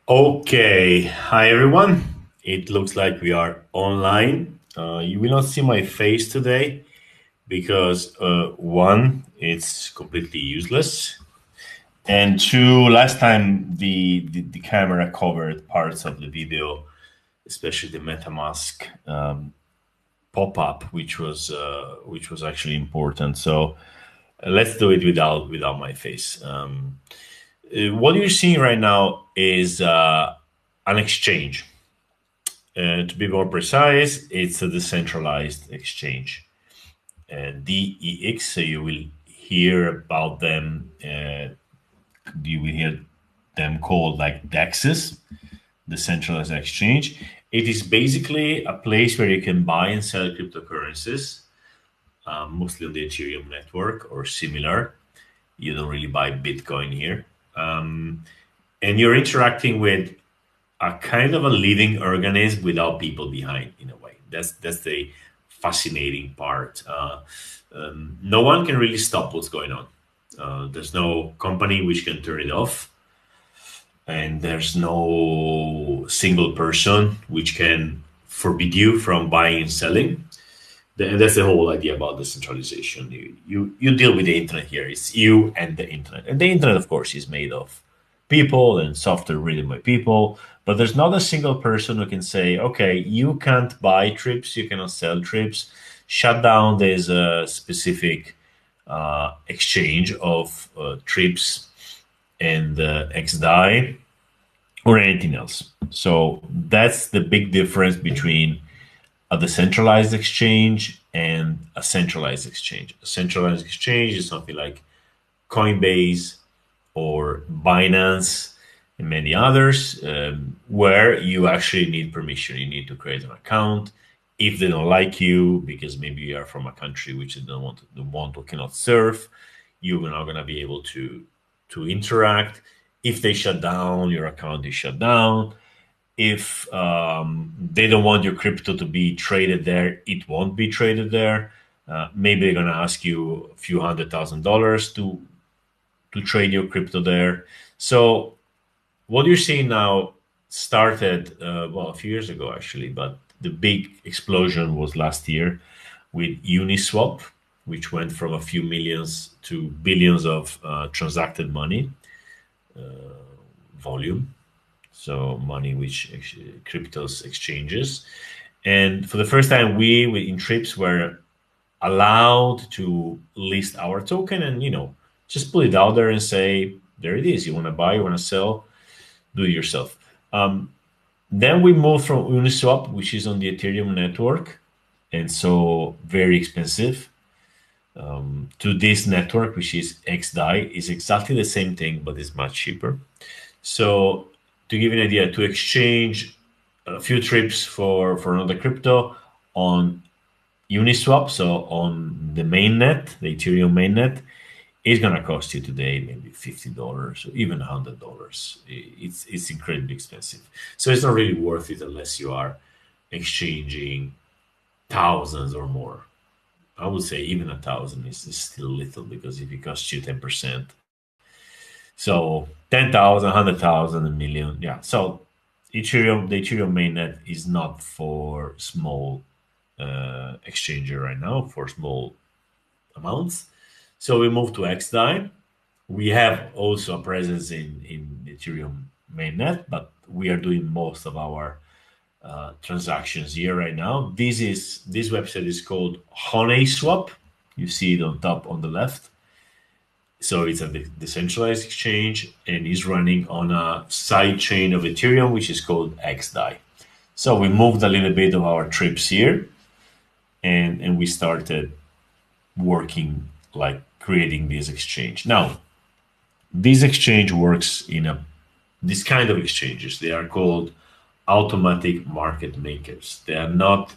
Okay, hi everyone. It looks like we are online. You will not see my face today because one, it's completely useless, and two, last time the camera covered parts of the video, especially the MetaMask pop-up, which was actually important. So let's do it without my face. What you're seeing right now is an exchange. To be more precise, it's a decentralized exchange. DEX, so you will hear about them. You will hear them called like DEXs, decentralized exchange. It is basically a place where you can buy and sell cryptocurrencies, mostly on the Ethereum network or similar. You don't really buy Bitcoin here. And you're interacting with a kind of a living organism without people behind, in a way. That's the fascinating part. No one can really stop what's going on. There's no company which can turn it off, and there's no single person which can forbid you from buying and selling. And that's the whole idea about decentralization. You deal with the internet here. It's you and the internet. And the internet, of course, is made of people and software written by people. But there's not a single person who can say, okay, you can't buy trips, you cannot sell trips. Shut down this specific exchange of trips and XDAI or anything else. So that's the big difference between a decentralized exchange and a centralized exchange. A centralized exchange is something like Coinbase or Binance and many others, where you actually need permission. You need to create an account. If they don't like you, because maybe you are from a country which they don't want or cannot serve, you're not going to be able to interact. If they shut down, your account is shut down. If they don't want your crypto to be traded there, it won't be traded there. Maybe they're going to ask you a few $100,000 to trade your crypto there. So what you're seeing now started a few years ago actually, but the big explosion was last year with Uniswap, which went from a few millions to billions of transacted money volume. So money which cryptos exchanges. And for the first time, we in Trips were allowed to list our token and, just put it out there and say, there it is. You want to buy, you want to sell, do it yourself. Then we moved from Uniswap, which is on the Ethereum network, and so very expensive, to this network, which is XDAI. Is exactly the same thing, but it's much cheaper. So to give you an idea, to exchange a few trips for another crypto on Uniswap, so on the mainnet, the Ethereum mainnet, is going to cost you today maybe $50 or even $100. It's incredibly expensive. So it's not really worth it unless you are exchanging thousands or more. I would say even 1,000 is still little, because if it costs you 10%, so 10,000, 100,000, a million, yeah. So the Ethereum mainnet is not for small exchanger right now, for small amounts. So we moved to XDAI. We have also a presence in Ethereum mainnet, but we are doing most of our transactions here right now. This website is called Honeyswap. You see it on top on the left. So it's a decentralized exchange and is running on a side chain of Ethereum, which is called XDAI. So we moved a little bit of our trips here, and we started working, like creating this exchange. Now, this exchange works in this kind of exchanges. They are called automatic market makers. They are not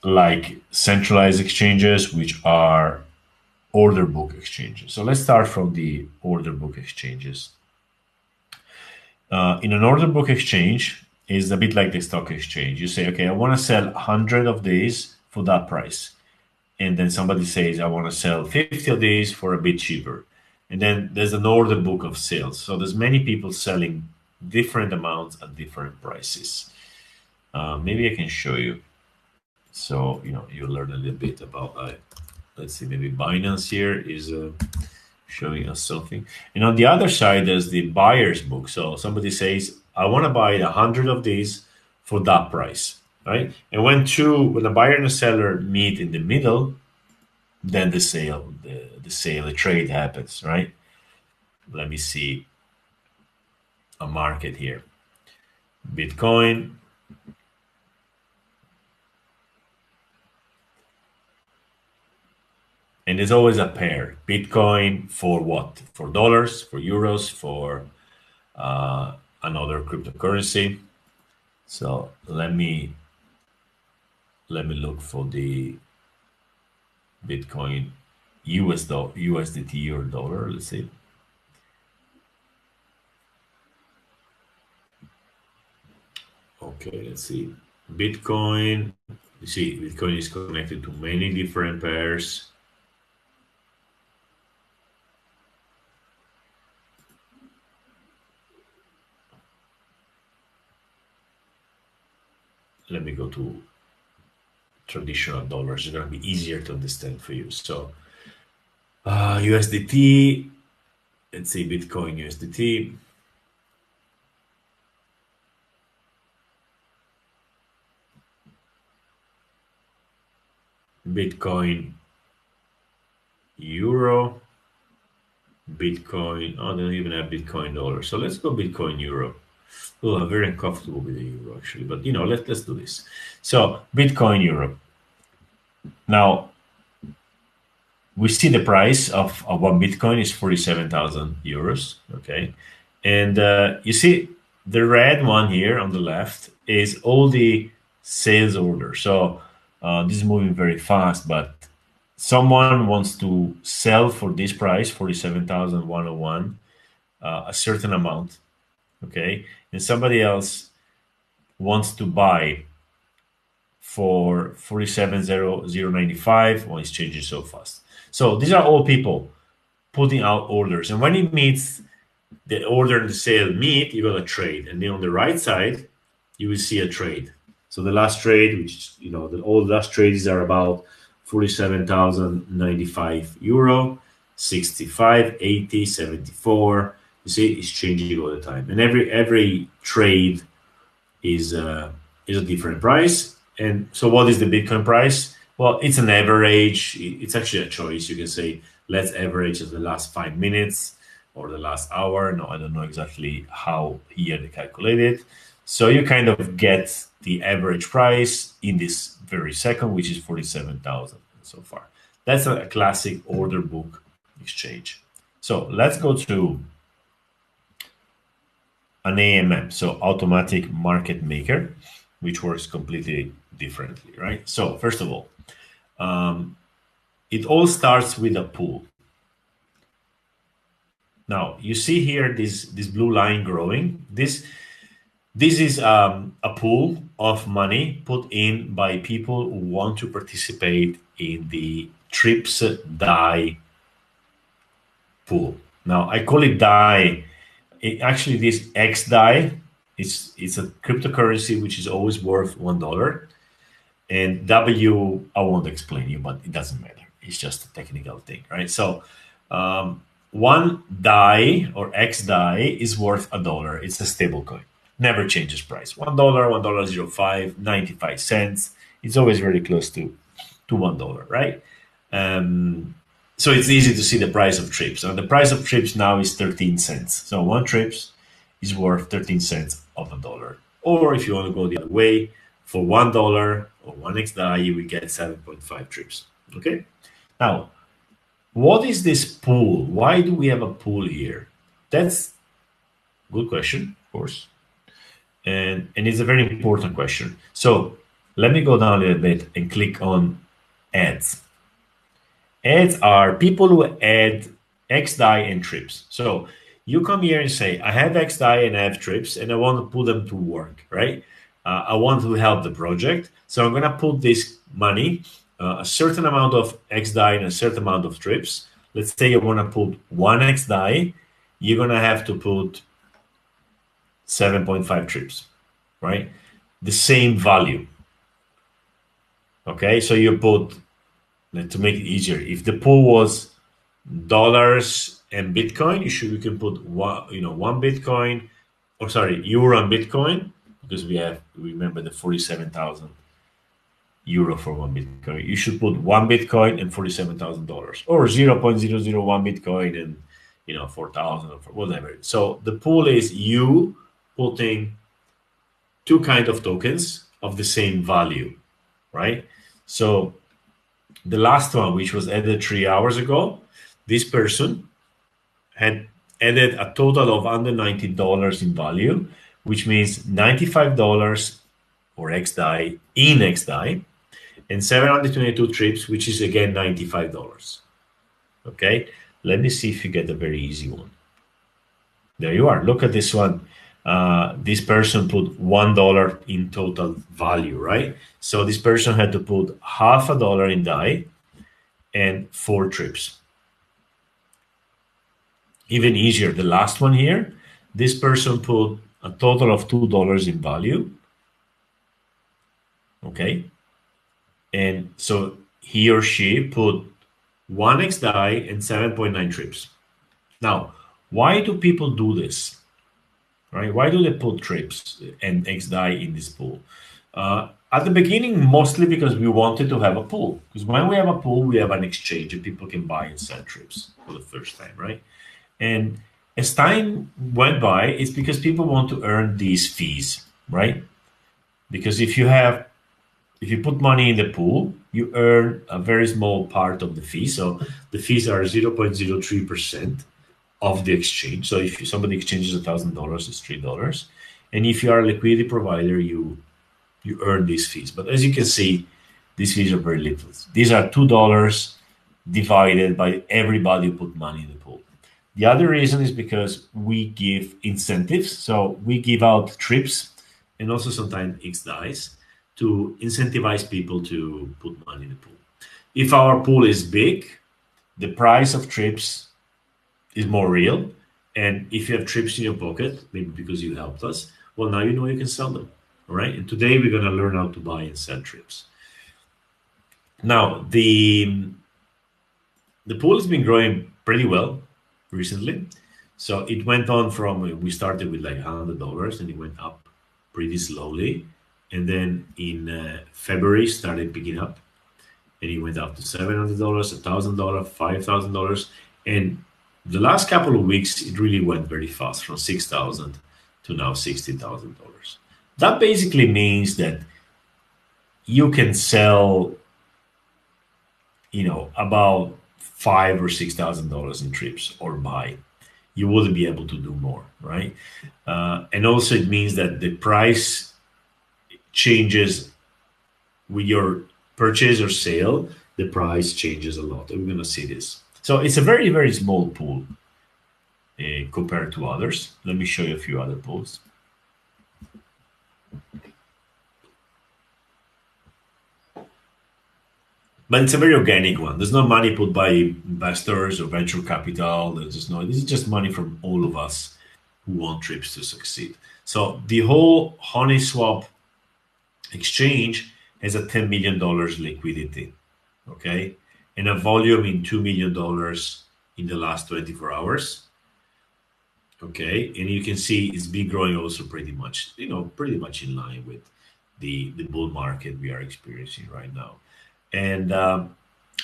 like centralized exchanges, which are order book exchanges. So let's start from the order book exchanges. In an order book exchange, is a bit like the stock exchange. You say, okay, I want to sell 100 of these for that price. And then somebody says, I want to sell 50 of these for a bit cheaper. And then there's an order book of sales. So there's many people selling different amounts at different prices. Maybe I can show you. So, you learn a little bit about, let's see, maybe Binance here is showing us something. And on the other side, there's the buyer's book. So somebody says, I want to buy 100 of these for that price, right? And when the buyer and the seller meet in the middle, then the trade happens, right? Let me see a market here. Bitcoin. And there's always a pair. Bitcoin for what? For dollars, for euros, for another cryptocurrency. So let me look for the Bitcoin USDT or dollar. Let's see. Okay, let's see. Bitcoin. You see, Bitcoin is connected to many different pairs. Let me go to traditional dollars. It's going to be easier to understand for you. So USDT, let's see, Bitcoin USDT. Bitcoin Euro, Bitcoin, oh, they don't even have Bitcoin dollar. So let's go Bitcoin Euro. Oh, I'm very uncomfortable with the euro actually, but let's do this. So Bitcoin Euro. Now we see the price of one Bitcoin is 47,000 euros. Okay, and you see the red one here on the left is all the sales orders. So this is moving very fast, but someone wants to sell for this price, 47,101, a certain amount. Okay, and somebody else wants to buy for 47,095. Well, it's changing so fast. So these are all people putting out orders, and when it meets the order and the sale meet, you got a trade, and then on the right side you will see a trade. So the last trade, which all the last trades are about 47,095 euro, 65, 80, 74. You see, it's changing all the time, and every trade is a different price. And so, what is the Bitcoin price? Well, it's an average. It's actually a choice. You can say, let's average the last 5 minutes or the last hour. No, I don't know exactly how here they calculate it. So you kind of get the average price in this very second, which is 47,000 so far. That's a classic order book exchange. So let's go to an AMM, so automatic market maker, which works completely differently, right? So first of all, it all starts with a pool. Now you see here this blue line growing. This is a pool of money put in by people who want to participate in the Trips DAI pool. Now I call it DAI. Actually, this XDAI, it's a cryptocurrency which is always worth $1. And W, I won't explain you, but it doesn't matter. It's just a technical thing, right? So one DAI or XDAI is worth $1. It's a stable coin. Never changes price. $1, $1.05, 95 cents. It's always very close to $1, right? So it's easy to see the price of Trips. And the price of Trips now is 13 cents. So one Trips is worth 13 cents of $1. Or if you want to go the other way, for $1 or one XDAI, you will get 7.5 Trips. Okay? Now, what is this pool? Why do we have a pool here? That's a good question, of course. And it's a very important question. So let me go down a little bit and click on ads. Ads are people who add XDAI and Trips. So you come here and say, I have XDAI and I have Trips and I want to put them to work, right? I want to help the project. So I'm going to put this money, a certain amount of XDAI and a certain amount of Trips. let's say you want to put 1x DAI, you're going to have to put 7.5 trips, right? The same value. Okay, so you put, to make it easier, if the pool was dollars and Bitcoin, you can put one Bitcoin, or sorry, euro and Bitcoin, because remember the 47,000 euro for one Bitcoin. You should put one Bitcoin and $47,000, or 0.001 Bitcoin and 4,000 or whatever. So the pool is you putting two kind of tokens of the same value, right? So the last one, which was added 3 hours ago, this person had added a total of under $90 in value, which means $95 or XDAI in XDAI, and 722 trips, which is again $95. Okay, let me see if you get a very easy one. There you are. Look at this one. This person put $1 in total value, right? So this person had to put $0.50 in DAI and 4 trips. Even easier, the last one here, this person put a total of $2 in value. Okay. And so he or she put 1x DAI and 7.9 trips. Now, why do people do this? Right? Why do they put trips and x DAI in this pool? At the beginning, mostly because we wanted to have a pool. Because when we have a pool, we have an exchange and people can buy and sell trips for the first time, right? And as time went by, it's because people want to earn these fees, right? Because if you put money in the pool, you earn a very small part of the fee. So the fees are 0.03% of the exchange. So if somebody exchanges $1,000, it's $3. And if you are a liquidity provider, you earn these fees. But as you can see, these fees are very little. These are $2 divided by everybody who put money in the pool. The other reason is because we give incentives. So we give out trips and also sometimes XDAIs to incentivize people to put money in the pool. If our pool is big, the price of trips is more real. And if you have trips in your pocket, maybe because you helped us, well, now you know you can sell them. All right. And today we're going to learn how to buy and sell trips. Now, the pool has been growing pretty well recently. So it went on from, we started with like $100 and it went up pretty slowly. And then in February started picking up and it went up to $700, $1,000, $5,000. And the last couple of weeks, it really went very fast from $6,000 to now $60,000. That basically means that you can sell, about $5,000 or $6,000 in trips or buy. You wouldn't be able to do more, right? And also it means that the price changes with your purchase or sale. The price changes a lot. We're going to see this. So it's a very, very small pool compared to others. Let me show you a few other pools. But it's a very organic one. There's no money put by investors or venture capital. This is just money from all of us who want trips to succeed. So the whole Honeyswap exchange has a $10 million liquidity, okay? And a volume in $2 million in the last 24 hours, okay? And you can see it's been growing also pretty much in line with the bull market we are experiencing right now. And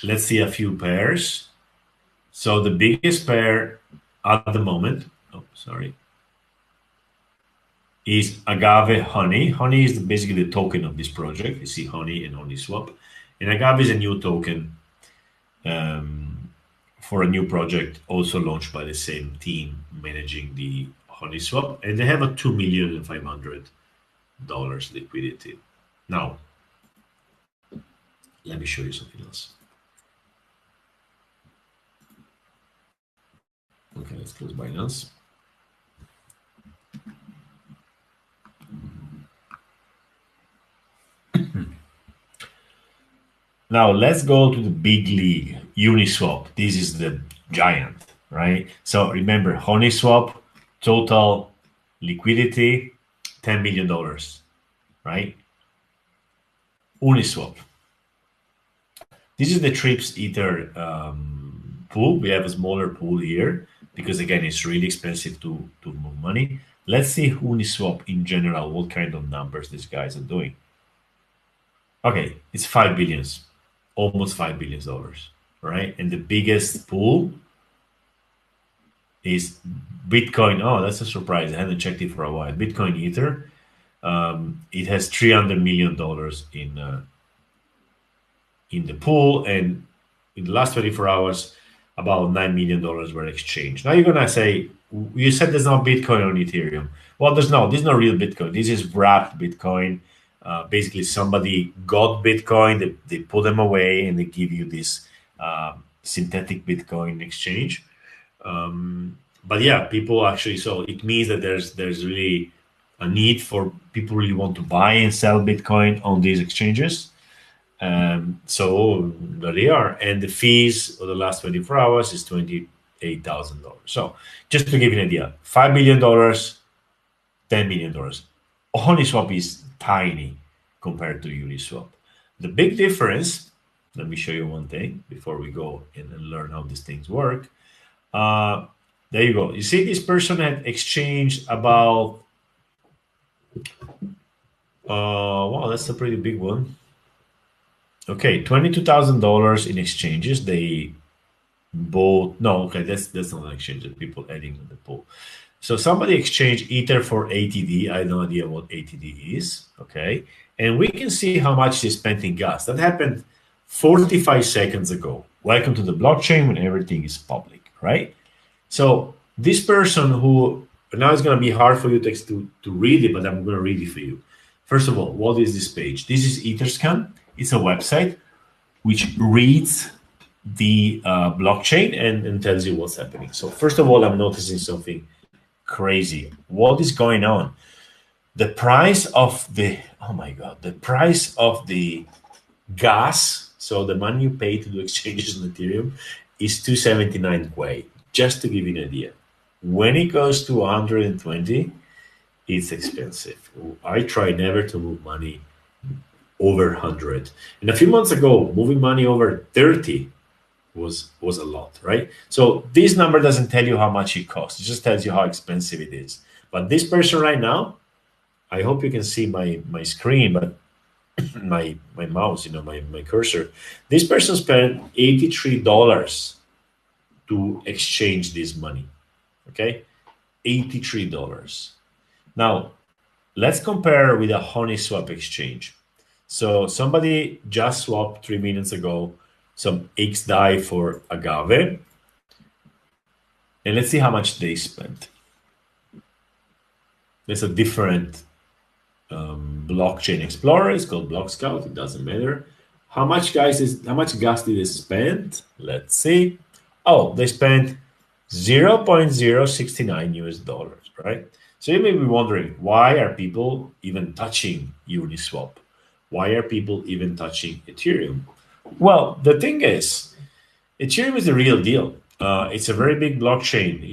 let's see a few pairs. So the biggest pair at the moment, is Agave Honey. Honey is basically the token of this project. You see Honey and Honeyswap. And Agave is a new token for a new project also launched by the same team managing the Honeyswap. And they have a $2,500,000 liquidity. Now, let me show you something else. Okay, let's close Binance. Now let's go to the big league. Uniswap. This is the giant, right? So remember, Honeyswap, total liquidity, $10 million, right? Uniswap. This is the Trips Ether pool. We have a smaller pool here because, again, it's really expensive to move money. Let's see Uniswap in general, what kind of numbers these guys are doing. Okay, it's 5 billions, almost $5 billion, right? And the biggest pool is Bitcoin. Oh, that's a surprise. I haven't checked it for a while. Bitcoin Ether. It has $300 million in the pool, and in the last 24 hours, about $9 million were exchanged. Now you're gonna say, you said there's no Bitcoin on Ethereum. Well, this is not real Bitcoin. This is wrapped Bitcoin. Basically, somebody got Bitcoin, they put them away, and they give you this synthetic Bitcoin exchange. But yeah, people actually, so it means that there's really a need for people really want to buy and sell Bitcoin on these exchanges. So there they are. And the fees of the last 24 hours is $28,000. So just to give you an idea, $5 billion, $10 million. Honeyswap is tiny compared to Uniswap. The big difference, let me show you one thing before we go in and learn how these things work. There you go. You see, this person had exchanged about, wow, that's a pretty big one. Okay, $22,000 in exchanges. They bought, no, okay, that's not an exchange, that people adding to the pool. So somebody exchanged Ether for ATD. I have no idea what ATD is, okay? And we can see how much they spent in gas. That happened 45 seconds ago. Welcome to the blockchain when everything is public, right? So this person who, now it's going to be hard for you to read it, but I'm going to read it for you. First of all, what is this page? This is Etherscan. It's a website which reads the blockchain and tells you what's happening. So first of all, I'm noticing something crazy. What is going on? The price of the, oh my God, the price of the gas, so the money you pay to do exchanges on Ethereum, is 279 Quay, just to give you an idea. When it goes to 120, it's expensive. I try never to move money over 100. And a few months ago, moving money over 30 was a lot, right? So this number doesn't tell you how much it costs. It just tells you how expensive it is. But this person right now, I hope you can see my screen, but my mouse, my cursor. This person spent $83 to exchange this money, okay? $83. Now, let's compare with a Honeyswap exchange. So somebody just swapped 3 minutes ago some XDAI for Agave. And let's see how much they spent. There's a different blockchain explorer. It's called Block Scout. It doesn't matter. How much gas did they spend? Let's see. Oh, they spent $0.069, right? So you may be wondering, why are people even touching Uniswap? Why are people even touching Ethereum? Well, the thing is, Ethereum is the real deal. It's a very big blockchain.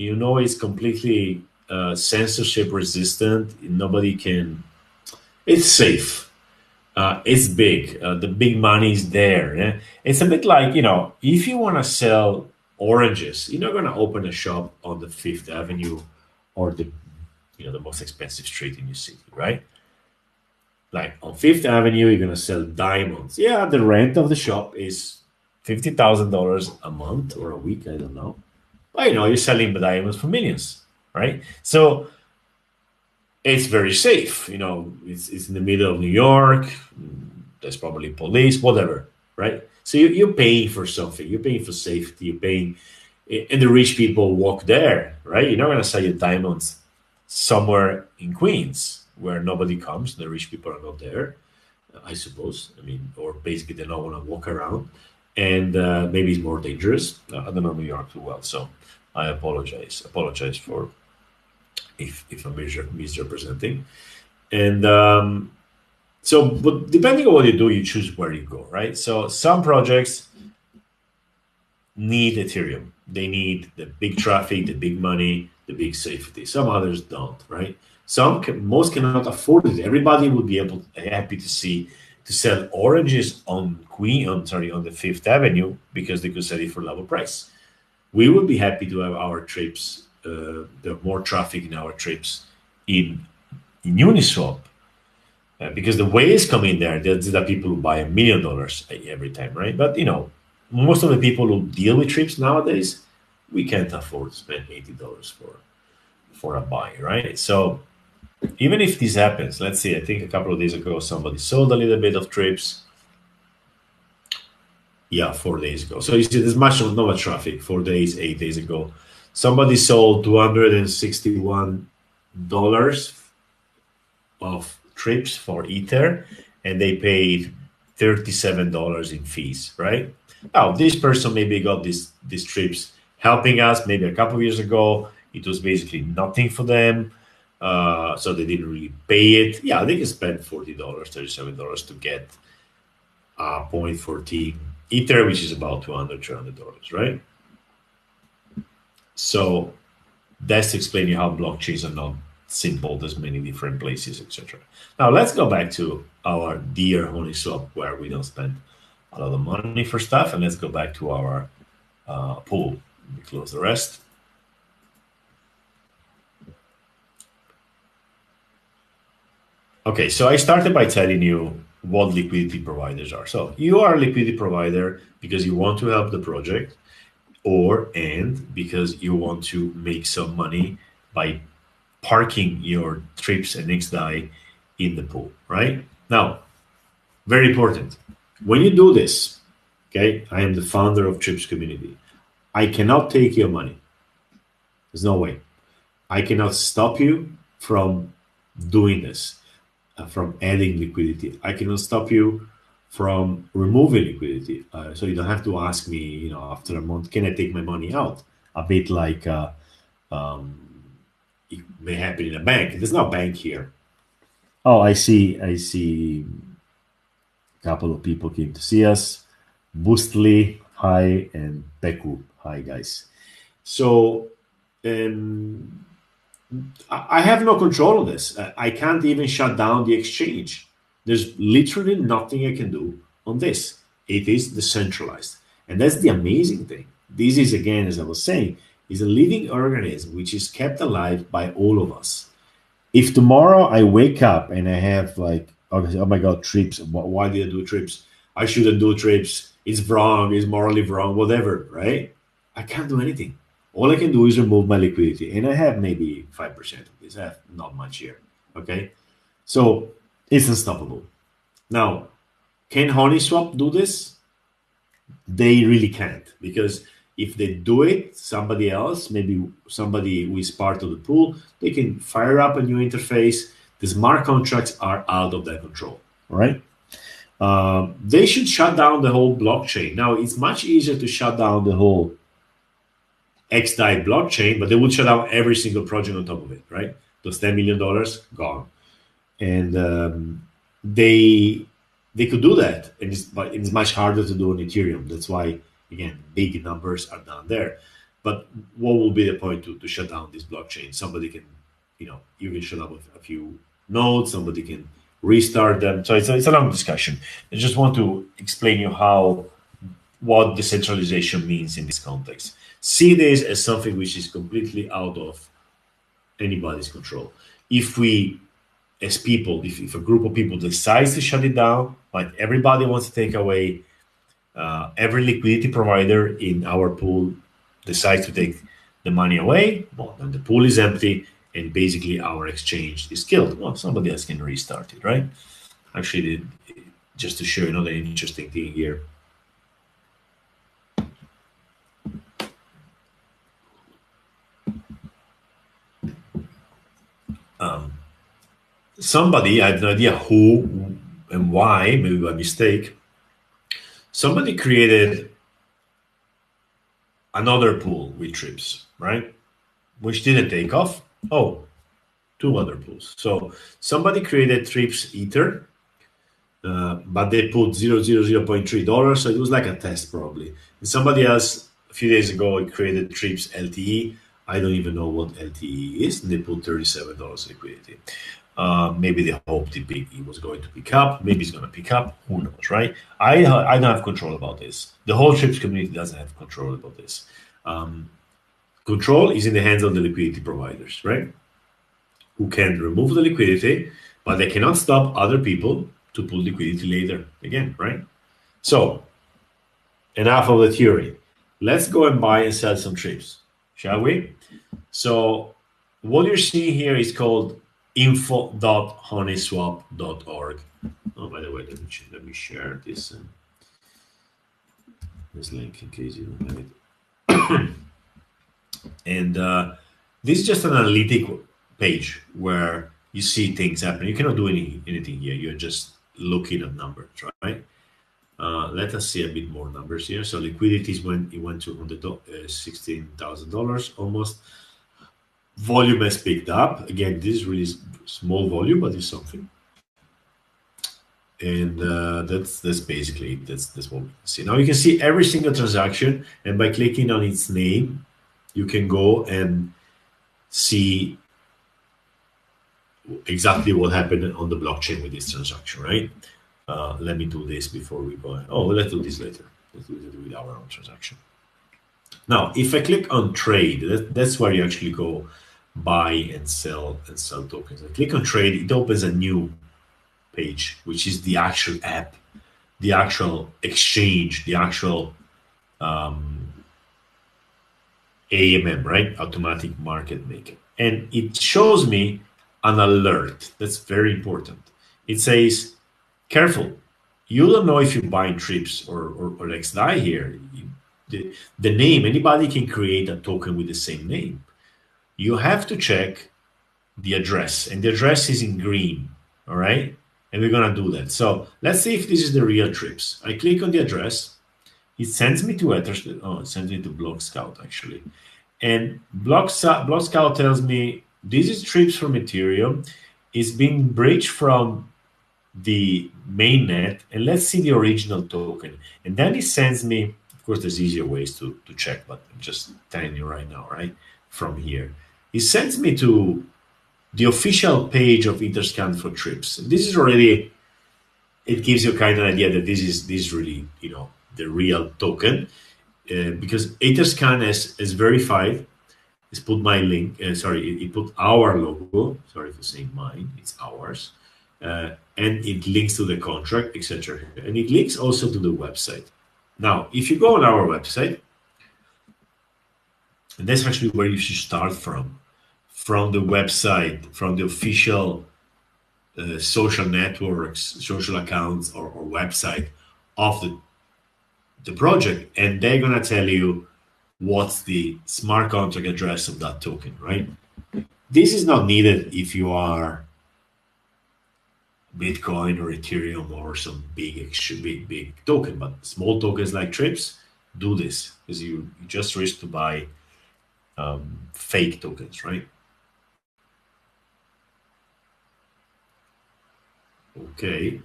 It's completely censorship resistant. Nobody can. It's safe. It's big. The big money is there. Yeah? It's a bit like, if you want to sell oranges, you're not going to open a shop on the Fifth Avenue or the most expensive street in your city, right? Like on Fifth Avenue, you're going to sell diamonds. Yeah, the rent of the shop is $50,000 a month or a week, I don't know. But you're selling the diamonds for millions, right? So it's very safe. It's in the middle of New York. There's probably police, whatever, right? So you're paying for something. You're paying for safety. You're paying, and the rich people walk there, right? You're not going to sell your diamonds somewhere in Queens where nobody comes. The rich people are not there, I suppose. Or basically they don't want to walk around, and maybe it's more dangerous. I don't know New York too well, so I apologize for if I'm misrepresenting. And but depending on what you do, you choose where you go, right? So some projects need Ethereum. They need the big traffic, the big money, the big safety. Some others don't, right? Most cannot afford it. Everybody would be happy to sell oranges on on the Fifth Avenue because they could sell it for lower price. We would be happy to have our trips, the more traffic in our trips in Uniswap, because the whales come in there. These are people who buy $1 million every time, right? But most of the people who deal with trips nowadays, we can't afford to spend $80 for a buy, right? So even if this happens, let's see, I think a couple of days ago somebody sold a little bit of trips. Yeah, 4 days ago. So you see, there's not much traffic. 4 days, 8 days ago, somebody sold $261 of trips for Ether, and they paid $37 in fees, right? Now, this person maybe got these trips helping us maybe a couple of years ago. It was basically nothing for them. So they didn't really pay it. Yeah, they can spend $40, $37 to get 0.14 Ether, which is about $200, right? So that's explaining how blockchains are not simple. There's many different places, etc. Now let's go back to our dear Honeyswap, where we don't spend a lot of money for stuff, and let's go back to our pool. We close the rest. Okay, so I started by telling you what liquidity providers are. So you are a liquidity provider because you want to help the project, and because you want to make some money by parking your trips and XDAI in the pool, right? Now, very important. When you do this, okay, I am the founder of TripsCommunity. I cannot take your money. There's no way. I cannot stop you from doing this, from adding liquidity. I cannot stop you from removing liquidity. So you don't have to ask me, after a month, can I take my money out? A bit like it may happen in a bank. There's no bank here. Oh, I see. A couple of people came to see us. Boostly, hi, and Peku, hi, guys. So I have no control of this. I can't even shut down the exchange. There's literally nothing I can do on this. It is decentralized. And that's the amazing thing. This is, again, as I was saying, is a living organism which is kept alive by all of us. If tomorrow I wake up and I have oh my God, trips, why did I do trips? I shouldn't do trips. It's wrong, it's morally wrong, whatever, right? I can't do anything. All I can do is remove my liquidity. And I have maybe 5% of this. I have not much here, okay? So it's unstoppable. Now, can Honeyswap do this? They really can't, because if they do it, somebody else, maybe somebody who is part of the pool, they can fire up a new interface. The smart contracts are out of their control, right? They should shut down the whole blockchain. Now, it's much easier to shut down the whole XDAI blockchain, but they would shut down every single project on top of it, right? Those $10 million, gone. And they could do that, but it's much harder to do on Ethereum. That's why, again, big numbers are down there. But what will be the point to shut down this blockchain? Somebody can, you can shut up a few nodes, somebody can restart them. So it's a long discussion. I just want to explain you what decentralization means in this context. See this as something which is completely out of anybody's control. If we, as people, if a group of people decides to shut it down, like everybody wants to take away, every liquidity provider in our pool decides to take the money away, well, then the pool is empty, and basically our exchange is killed. Well, somebody else can restart it, right? Actually, just to show you another interesting thing here. Somebody, I have no idea who and why, maybe by mistake, somebody created another pool with trips, right? Which didn't take off. Oh, two other pools. So somebody created trips Ether, but they put $0.3. So it was like a test probably. And somebody else a few days ago, I created Trips LTE. I don't even know what LTE is, and they put $37 liquidity. Maybe they hoped it was going to pick up. Maybe it's going to pick up. Who knows, right? I don't have control about this. The whole Trips community doesn't have control about this. Control is in the hands of the liquidity providers, right? Who can remove the liquidity, but they cannot stop other people to pull liquidity later again, right? So, enough of the theory. Let's go and buy and sell some trips, shall we? So, what you're seeing here is called info.honeyswap.org. Oh, by the way, let me share this link in case you don't have it. And this is just an analytic page where you see things happen. You cannot do anything here. You're just looking at numbers, right? Let us see a bit more numbers here. So liquidity went to $16,000 almost. Volume has picked up. Again, this is really small volume, but it's something. And that's basically it. That's what we can see. Now you can see every single transaction, and by clicking on its name, you can go and see exactly what happened on the blockchain with this transaction, right? Let me do this before we go. Oh, let's do this later. Let's do it with our own transaction. Now, if I click on trade, that's where you actually go buy and sell tokens. I click on trade, it opens a new page, which is the actual app, the actual exchange, the actual AMM, right? Automatic market maker. And it shows me an alert. That's very important. It says, careful, you don't know if you're buying trips or XDAI here. The name, anybody can create a token with the same name. You have to check the address, and the address is in green, all right? And we're gonna do that. So let's see if this is the real trips. I click on the address. It sends me to Etherscan. Oh, it sends me to Block Scout actually. And Block Scout tells me this is trips from Ethereum. It's being breached from the mainnet, and let's see the original token. And then it sends me, of course, there's easier ways to check, but I'm just telling you right now, right? From here. It sends me to the official page of Etherscan for trips. And this is already, it gives you kind of an idea that this is really, the real token, because Etherscan has verified. It's put my link. It put our logo. Sorry for saying mine. It's ours, and it links to the contract, etc. And it links also to the website. Now, if you go on our website, and that's actually where you should start from the website, from the official social networks, social accounts, or website of the project, and they're gonna tell you what's the smart contract address of that token, right? This is not needed if you are Bitcoin or Ethereum or some big token, but small tokens like trips do this because you just risk to buy fake tokens, right? Okay.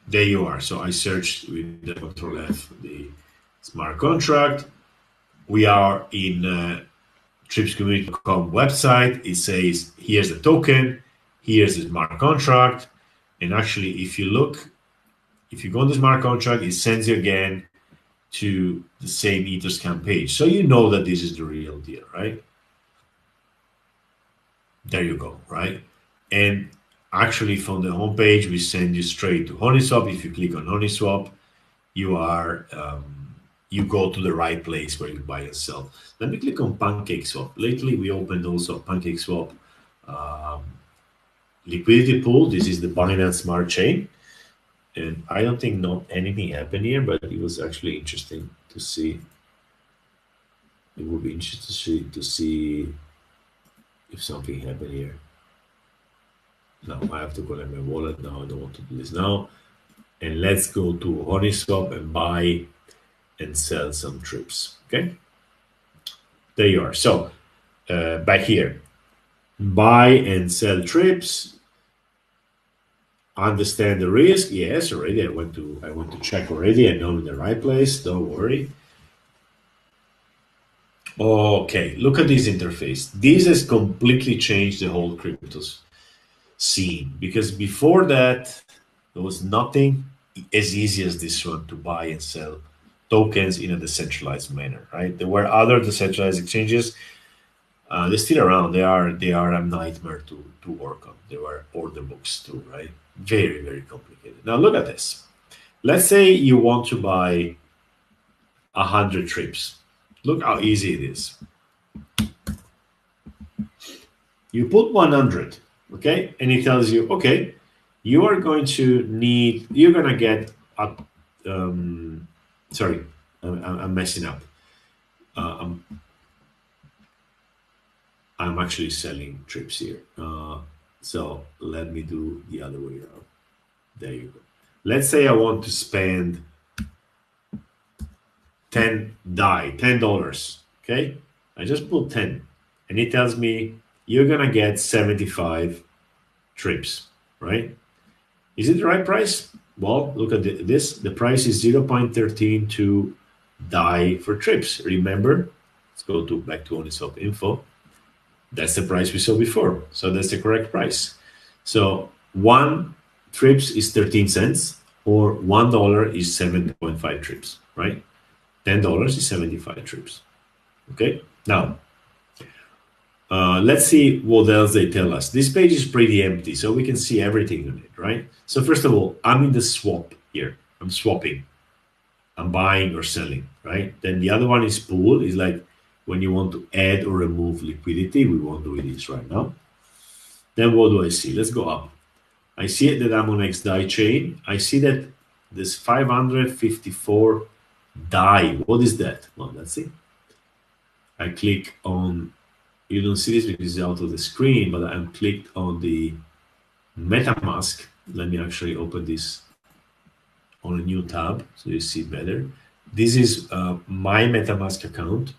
There you are. So I searched with the Control F the smart contract. We are in TripsCommunity.com website. It says here's the token, here's the smart contract, and actually, if you go on the smart contract, it sends you again to the same Etherscan page, so you know that this is the real deal, right? There you go, right? And actually, from the homepage, we send you straight to Honeyswap. If you click on Honeyswap, you are you go to the right place where you buy and sell. Let me click on PancakeSwap. Lately, we opened also PancakeSwap liquidity pool. This is the Binance Smart Chain, and I don't think not anything happened here, but it was actually interesting to see. It would be interesting to see if something happened here. Now I have to collect my wallet. Now I don't want to do this now. And let's go to Honeyswap and buy and sell some trips. Okay, there you are. So back here, buy and sell trips. understand the risk. Yes, already I went to check already. I know I'm in the right place. Don't worry. Okay, look at this interface. This has completely changed the whole cryptos scene, because before that there was nothing as easy as this one to buy and sell tokens in a decentralized manner, right? There were other decentralized exchanges. They're still around. They are a nightmare to work on. There were order books too, right? Very, very complicated. Now look at this. Let's say you want to buy 100 trips. Look how easy it is. You put 100, okay, and it tells you, okay, you're going to get a, sorry, I'm messing up. I'm actually selling trips here. So let me do the other way around. There you go. Let's say I want to spend 10 DAI, $10. Okay. I just put 10 and it tells me you're going to get 75 trips, right? Is it the right price? Well, look at this. The price is 0.132 DAI for trips. Remember, let's go back to Honeyswap info. That's the price we saw before. So that's the correct price. So 1 trips is 13 cents, or $1 is 7.5 trips, right? $10 is 75 trips. Okay. Now, let's see what else they tell us. This page is pretty empty, so we can see everything on it, right? So first of all, I'm in the swap here. I'm swapping. I'm buying or selling, right? Then the other one is pool, is like when you want to add or remove liquidity. We won't do this right now. Then what do I see? Let's go up. I see that I'm on XDAI chain. I see that there's 554 DAI. What is that? Well, let's see. I click on, you don't see this because it's out of the screen, but I'm clicked on the MetaMask. Let me actually open this on a new tab so you see better. This is my MetaMask account.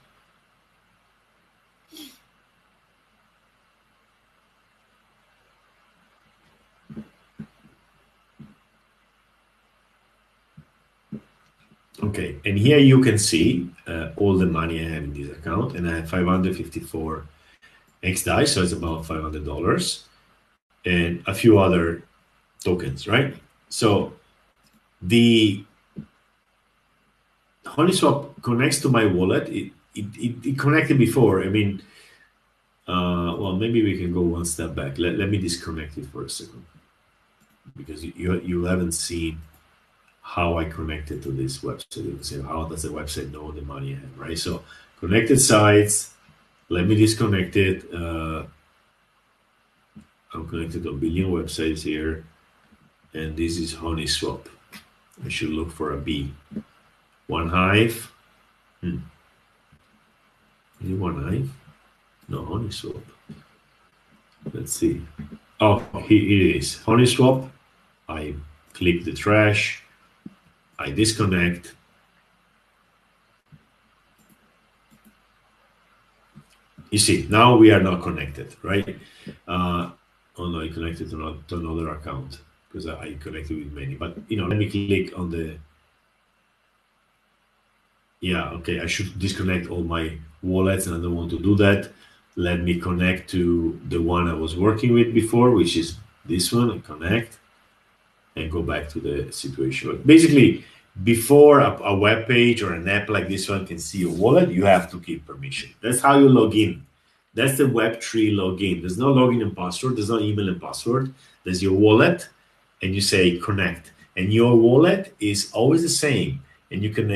Okay, and here you can see all the money I have in this account, and I have 554 XDAI, so it's about $500, and a few other tokens, right? So the Honeyswap connects to my wallet. It connected before. I mean, well, maybe we can go one step back. Let me disconnect it for a second, because you haven't seen how I connected to this website. So how does the website know the money I have, right? So connected sites, let me disconnect it. I'm connected to a billion websites here, and this is Honeyswap. I should look for a B. One Hive. Is it One Hive? No, Honeyswap. Let's see. Oh, here it is. Honeyswap. I click the trash. I disconnect. You see, now we are not connected, right? Oh no, I connected to another account because I connected with many. But let me click on the. Yeah, okay. I should disconnect all my wallets, and I don't want to do that. Let me connect to the one I was working with before, which is this one. I connect and go back to the situation. But basically, before a web page or an app like this one can see your wallet, you have to give permission. That's how you log in. That's the Web3 login. There's no login and password. There's no email and password. There's your wallet, and you say connect. And your wallet is always the same. And you can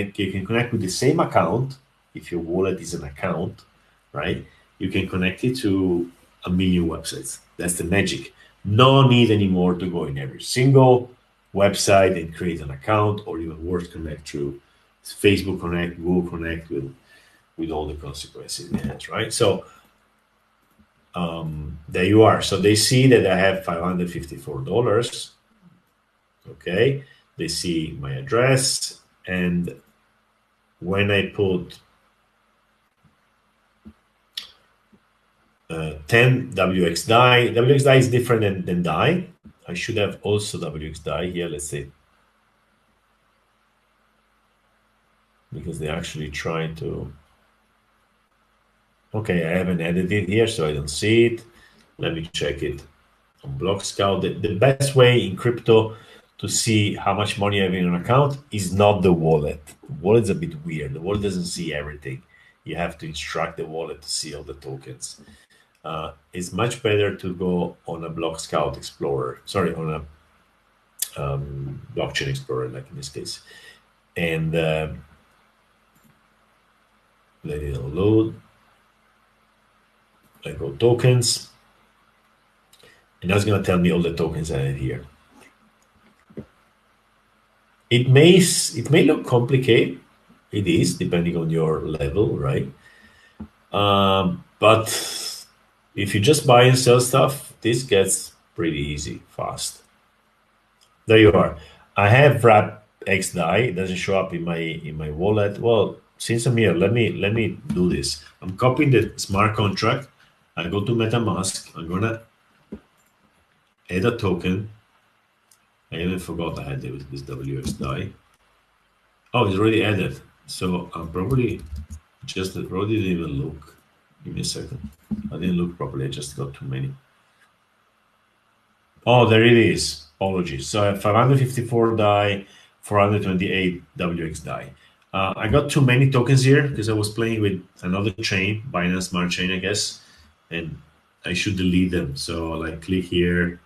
connect with the same account. If your wallet is an account, right? You can connect it to a million websites. That's the magic. No need anymore to go in every single website and create an account, or even worse, connect through Facebook Connect, Google Connect with all the consequences it has, right? So there you are. So they see that I have $554. Okay, they see my address, and when I put 10 WXDAI, WXDAI is different than DAI. I should have also WXDAI here, let's say, because they're actually trying to. Okay, I haven't added it here, so I don't see it. Let me check it on Block Scout. The best way in crypto to see how much money you have in an account is not the wallet. The wallet's a bit weird. The wallet doesn't see everything. You have to instruct the wallet to see all the tokens. It's much better to go on a Block Scout Explorer. Sorry, on a blockchain explorer, like in this case, and let it load. I go tokens, and that's going to tell me all the tokens I have here. It may look complicated. It is, depending on your level, right? But if you just buy and sell stuff, this gets pretty easy, fast. There you are. I have wrap XDAI. It doesn't show up in my wallet. Well, since I'm here, let me do this. I'm copying the smart contract. I go to MetaMask. I'm gonna add a token. I even forgot I had this WXDAI. Oh, it's already added. So I'm probably just probably didn't even look. Give me a second. I didn't look properly. I just got too many. Oh, there it is. Apologies. So I have 554 DAI, 428 WXDAI. I got too many tokens here because I was playing with another chain, Binance Smart Chain, I guess, and I should delete them. So like click here.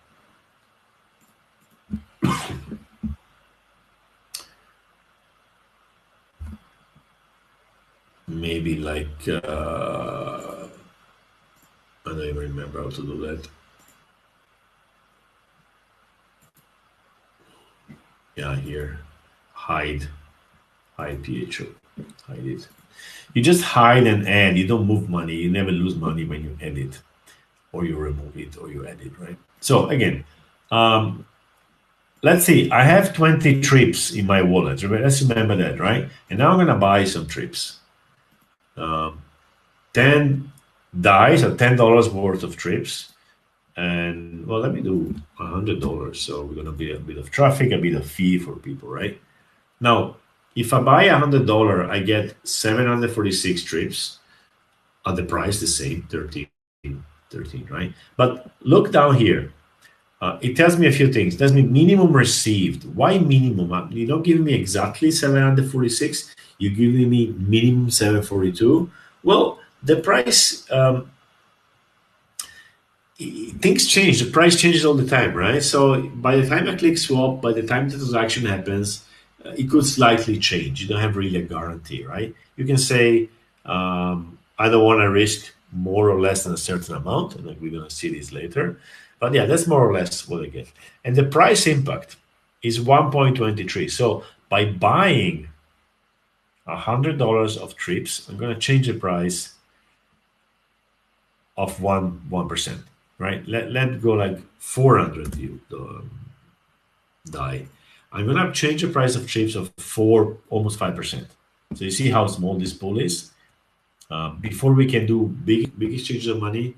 Maybe like I don't even remember how to do that. Yeah, here, hide PHO, hide it. You just hide and add. You don't move money. You never lose money when you edit, or you remove it, or you edit, right? So again, let's see. I have 20 trips in my wallet. Let's remember that, right? And now I'm gonna buy some trips. 10 dies or $10 worth of trips. And well, let me do $100. So we're gonna be a bit of traffic, a bit of fee for people, right? Now, if I buy $100, I get 746 trips at the price the same, 13, right? But look down here. It tells me a few things. It tells me minimum received. Why minimum? You don't give me exactly 746. You're giving me minimum 742. Well, the price, things change. The price changes all the time, right? So by the time I click swap, by the time the transaction happens, it could slightly change. You don't have really a guarantee, right? You can say, I don't want to risk more or less than a certain amount, and we're going to see this later. But yeah, that's more or less what I get. And the price impact is 1.23. So by buying $100 of trips, I'm going to change the price of 1%, right? Let go like 400 DAI. I'm going to change the price of trips of almost 5%. So you see how small this pool is? Before we can do big exchanges of money,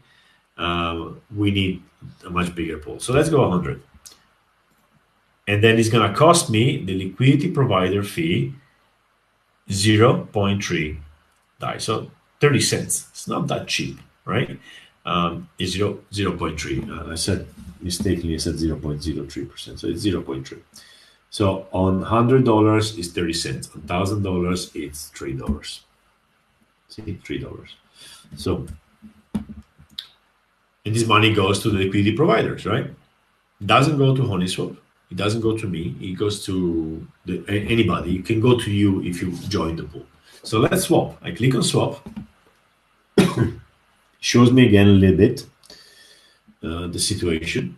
we need a much bigger pool. So let's go 100. And then it's going to cost me the liquidity provider fee 0.3 DAI. So 30 cents. It's not that cheap, right? It's 0.3. I said mistakenly, I said 0.03%. So it's 0.3. So on $100 is 30 cents. On $1,000 it's $3. See, $3. So, and this money goes to the liquidity providers, right? It doesn't go to Honeyswap. It doesn't go to me. It goes to anybody. It can go to you if you join the pool. So let's swap. I click on swap. Shows me again a little bit the situation.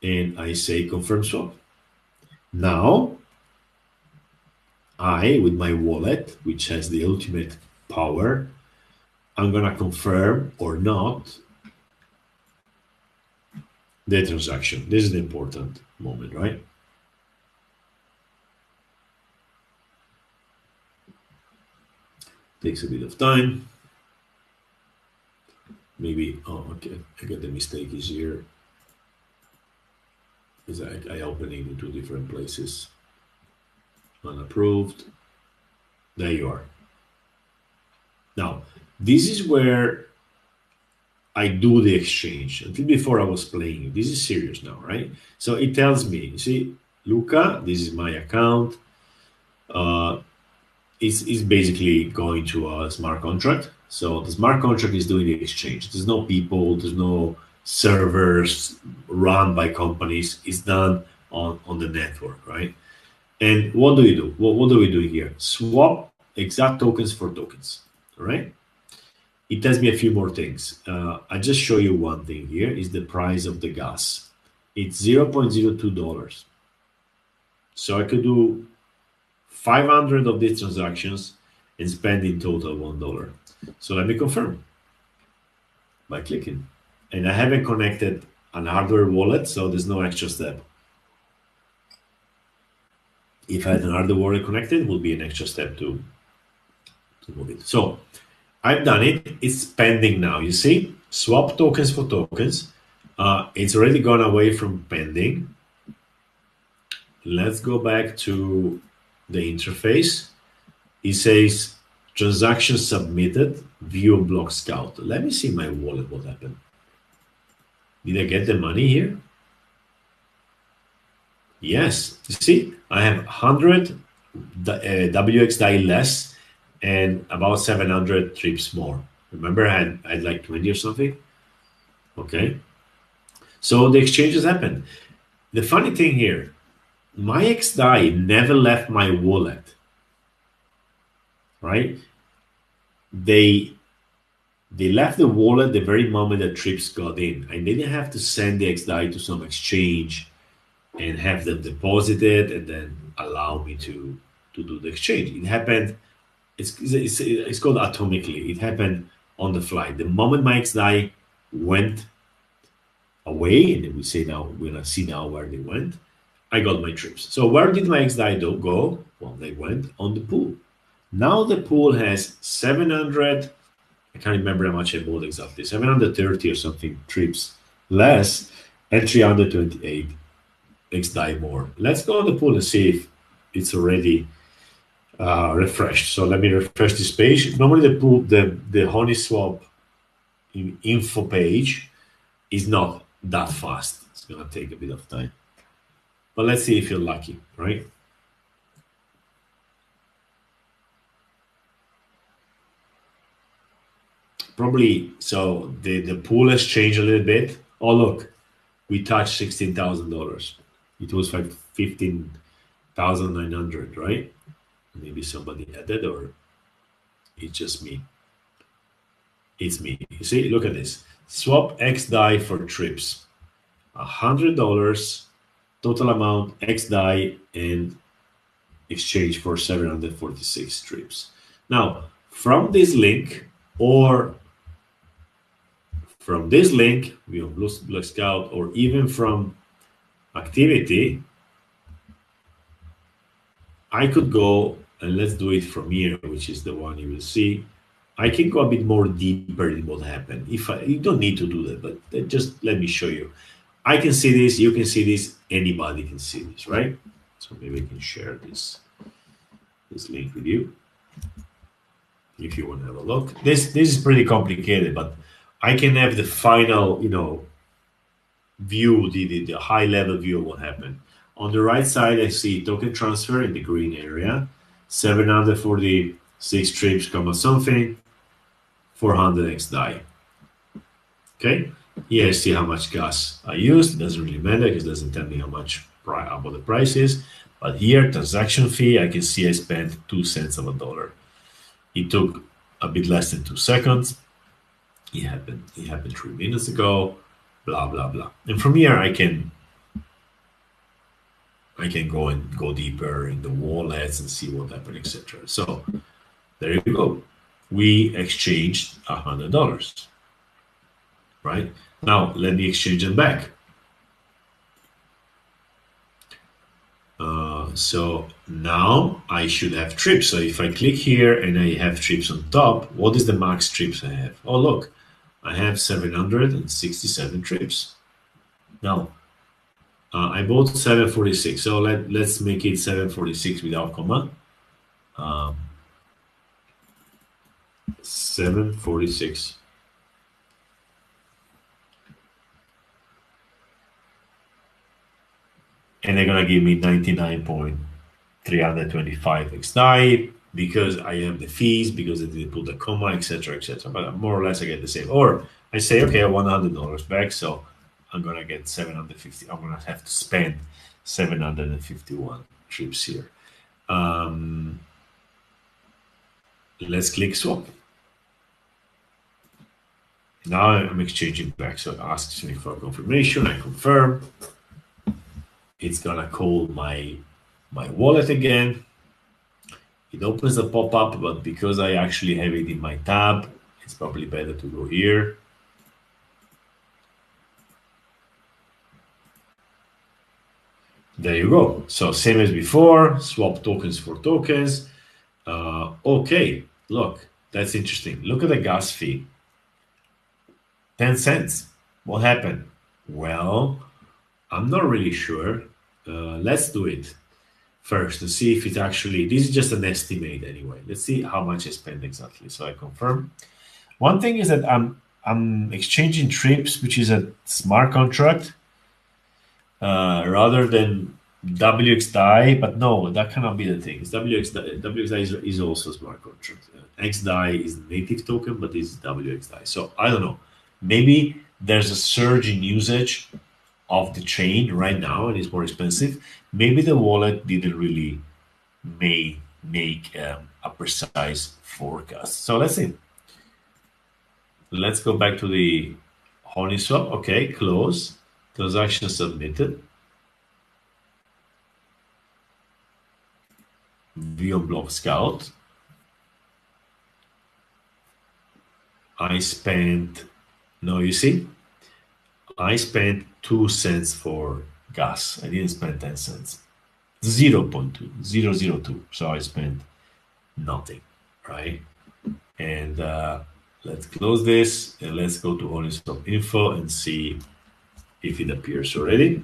And I say confirm swap. Now, with my wallet, which has the ultimate power, I'm going to confirm or not the transaction. This is the important moment, right? Takes a bit of time. Maybe, okay, I got the mistake is here. Is I open it in two different places. Unapproved. There you are. Now, this is where I do the exchange. Until before I was playing. This is serious now, right? So it tells me, you see, Luca, this is my account. Is basically going to a smart contract. So the smart contract is doing the exchange. There's no people, there's no servers run by companies. It's done on the network, right? And what do we do? What do we do here? Swap exact tokens for tokens, all right? It tells me a few more things. I just show you one thing here is the price of the gas. It's $0.02. So I could do 500 of these transactions and spend in total $1. So let me confirm by clicking. And I haven't connected an hardware wallet, so there's no extra step. If I had an hardware wallet connected, it will be an extra step to move it. So I've done it. It's pending now. You see, swap tokens for tokens. It's already gone away from pending. Let's go back to the interface. It says transaction submitted, view block scout. Let me see my wallet, what happened. Did I get the money here? Yes, you see, I have 100 WXDAI less and about 700 trips more. Remember I had like 20 or something? Okay. So the exchanges happened. The funny thing here, my XDAI never left my wallet, right? They left the wallet the very moment that trips got in. I didn't have to send the XDAI to some exchange and have them deposited and then allow me to do the exchange. It happened, it's called atomically. It happened on the fly. The moment my XDAI went away, and then we say now, we're gonna see now where they went, I got my trips. So where did my XDAI go? Well, they went on the pool. Now the pool has 700, I can't remember how much I bought exactly, 730 or something trips less and 328 XDAI more. Let's go on the pool and see if it's already refreshed. So let me refresh this page. Normally the pool, the Honeyswap info page is not that fast. It's gonna take a bit of time. But let's see if you're lucky, right? Probably, so the pool has changed a little bit. Oh, look, we touched $16,000. It was like 15,900, right? Maybe somebody added, or it's just me. It's me. You see, look at this. Swap XDAI for trips. $100 total amount XDAI and exchange for 746 trips. Now, from this link or from this link, Blue Scout, or even from activity, I could go, and let's do it from here, which is the one you will see. I can go a bit more deeper in what happened. You don't need to do that, but just let me show you. I can see this, you can see this, anybody can see this, right? So maybe I can share this link with you if you want to have a look. This is pretty complicated, but I can have the final, view, the high level view of what happened. On the right side, I see token transfer in the green area, 746 trips, something, 400 XDAI. Okay, here I see how much gas I used. It doesn't really matter because it doesn't tell me how much what the price is. But here, transaction fee, I can see I spent 2 cents of a dollar. It took a bit less than 2 seconds. It happened 3 minutes ago. Blah blah blah. And from here, I can go deeper in the wallets and see what happened, etc. So there you go. We exchanged $100. Right? Now let me exchange them back. So now I should have trips. So if I click here and I have trips on top, what is the max trips I have? Oh, look, I have 767 trips. Now, I bought 746, so let's make it 746 without comma. 746. And they're gonna give me 99.325 XDAI because I have the fees, because I didn't put the comma, etc., etc. But more or less I get the same. Or I say, okay, I want $100 back, so I'm gonna get 750. I'm gonna have to spend 751 trips here. Let's click swap. Now I'm exchanging back, so it asks me for confirmation. I confirm. It's gonna call my wallet again. It opens the pop-up, but because I actually have it in my tab, it's probably better to go here. There you go. So same as before, swap tokens for tokens. Okay, look, that's interesting. Look at the gas fee. 10 cents. What happened? Well, I'm not really sure. Let's do it first to see if it actually, this is just an estimate anyway. Let's see how much I spent exactly. So I confirm. One thing is that I'm exchanging trips, which is a smart contract, rather than WXDAI, but no, that cannot be the thing. It's WXDAI is also a smart contract. XDAI is the native token, but this is WXDAI. So I don't know. Maybe there's a surge in usage of the chain right now and it's more expensive. Maybe the wallet didn't really make a precise forecast. So let's see. Let's go back to the Honeyswap. Okay, close. Transaction submitted. View block scout. I spent, no, you see, I spent 2 cents for gas. I didn't spend 10 cents. 0.2002. So I spent nothing, right? And let's close this and let's go to Honeyswap info and see if it appears already.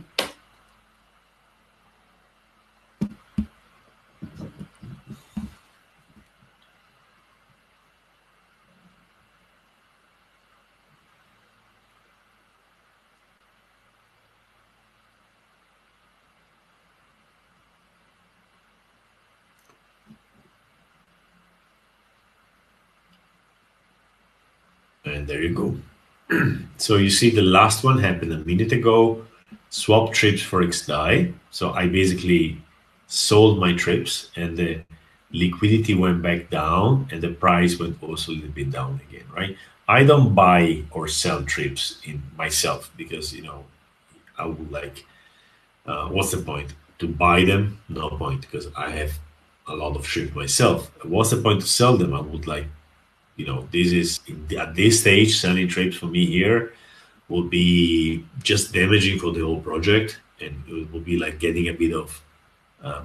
And there you go. So you see the last one happened a minute ago. Swap trips for XDAI. So I basically sold my trips and the liquidity went back down and the price went also a little bit down again, right? I don't buy or sell trips in myself because, you know, I would like, what's the point? To buy them? No point because I have a lot of trips myself. What's the point to sell them? I would like, you know, this is at this stage, selling trips for me here will be just damaging for the whole project, and it will be like getting a bit of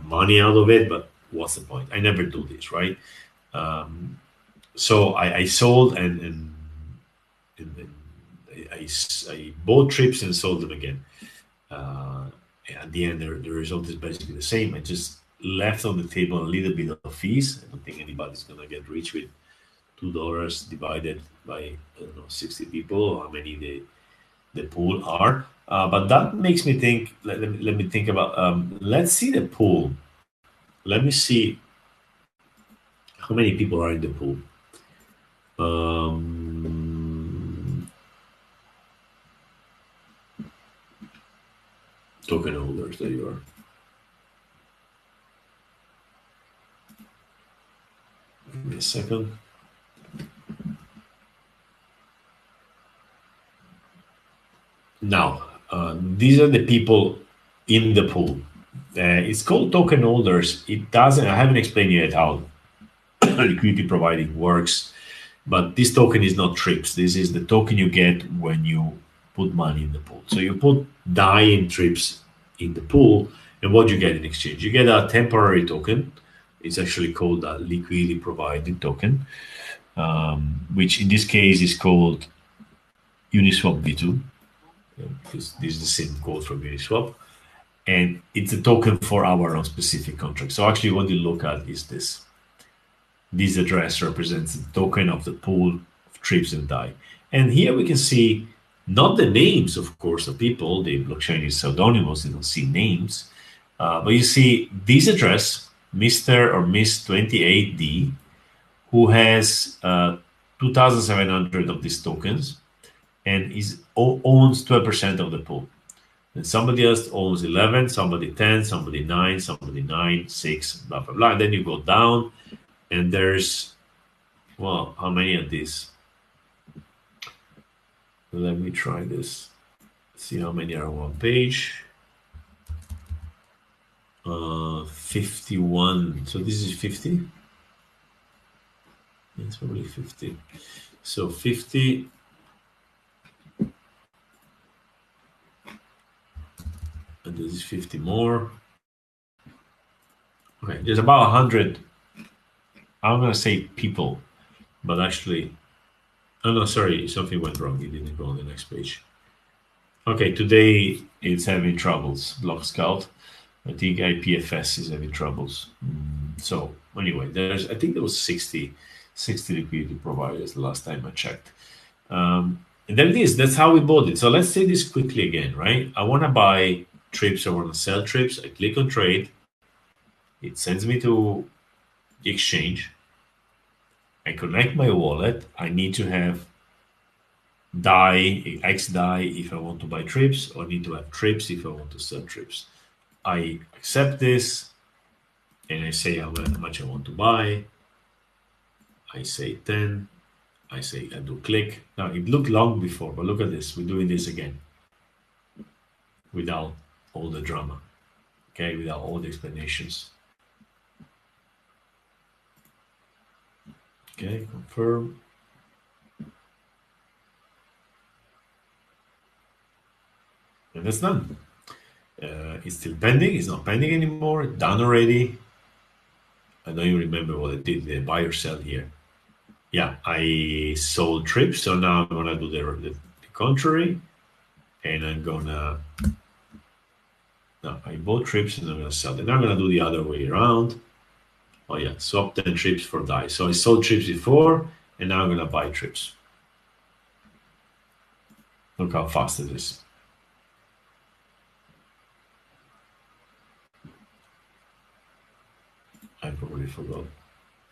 money out of it. But what's the point? I never do this, right? So I sold and I bought trips and sold them again. At the end, the result is basically the same. I just left on the table a little bit of fees. I don't think anybody's gonna get rich with $2 divided by, I don't know, 60 people, or how many the pool are. But that makes me think, let me think about, let's see the pool. Let me see how many people are in the pool. Token holders, there you are. Give me a second. Now, these are the people in the pool. It's called token holders. It doesn't, I haven't explained yet how liquidity providing works, but this token is not trips. This is the token you get when you put money in the pool. So you put DAI in trips in the pool, and what you get in exchange? You get a temporary token. It's actually called a liquidity providing token, which in this case is called Uniswap V2, because this is the same code from Uniswap. and it's a token for our own specific contract. So actually what you look at is this. This address represents the token of the pool of trips and DAI. And here we can see not the names, of course, of people. The blockchain is pseudonymous, you don't see names. But you see this address, Mr. or Miss 28D, who has 2,700 of these tokens and owns 12% of the pool. And somebody else owns 11, somebody 10, somebody 9, somebody 9, 6, blah, blah, blah. And then you go down, and there's, well, how many of these? Let me try this. See how many are on one page. 51. So this is 50. It's probably 50. So 50. And this is 50 more. Okay, there's about 100. I'm going to say people, but actually, oh no, sorry, something went wrong. It didn't go on the next page. Okay, today it's having troubles. Block Scout. I think IPFS is having troubles. So anyway, I think there was 60 liquidity providers the last time I checked. And then that's how we bought it. So let's say this quickly again, right? I want to buy trips, I want to sell trips. I click on trade. It sends me to the exchange. I connect my wallet. I need to have DAI, X DAI if I want to buy trips, or need to have trips if I want to sell trips. I accept this, and I say how much I want to buy. I say 10. I say I do click. Now it looked long before, but look at this. We're doing this again without all the drama, okay, without all the explanations. Okay, confirm. And that's done. It's still pending. It's not pending anymore. Done already. I don't even remember what I did. The buy or sell here. Yeah, I sold trips. So now I'm going to do the contrary. And I'm going to... No, I bought trips and I'm going to sell them. Now I'm going to do the other way around. Oh yeah, swap 10 trips for DAI. So I sold trips before, and now I'm going to buy trips. Look how fast it is. I probably forgot.